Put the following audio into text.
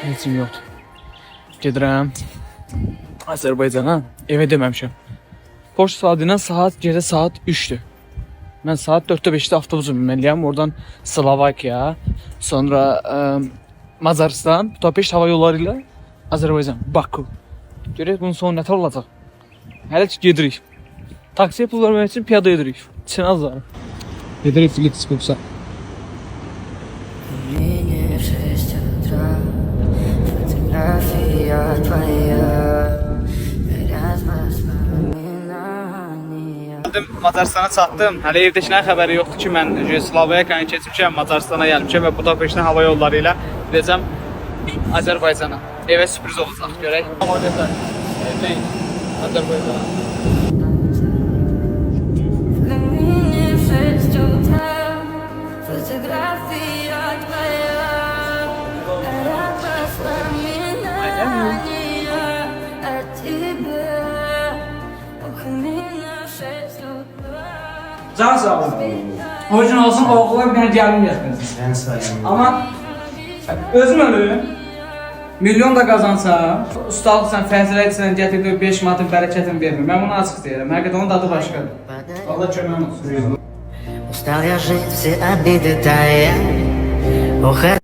Heçim yoxdur. Gedirəm Azərbaycana, evə deməmişəm. Poçt saatına gecə saat 3'dür. Mən saat 4'də 5'də avtobusa binməliyəm. Oradan Slovakiya, sonra Macaristan, Budapest hava yolları ilə Azərbaycan, Baku. Görək bunun sonu nətər olacaq? Hələ ki gedirik. Taksiyə pul vermək üçün piyada edirik. Çinaz var. Gedirik Flixbusa. Macaristan'a çatdım. Hələ evdəkilərin xəbəri yoxdur ki, mən Slovakiyanı keçmişəm, Macaristan'a gəlmişəm və Budapestdən hava yolları ilə gedəcəm Azərbaycana. Evə sürpriz olacaq, görək. Evdəyim, Azərbaycana. Can sağ olun. O yüzden olsun oğlan bir tane geldim yakınız. Ama özüm ölü. Milyon da kazansa, ustalıq sən, fəhzələ etsən, gətirdiyi 5 manatın bərəkətini vermir. Mən bunu açıq deyirəm. Həqiqətən onun dadı başqadır. Allah kömək olsun. Устал я жить, все обиды тая.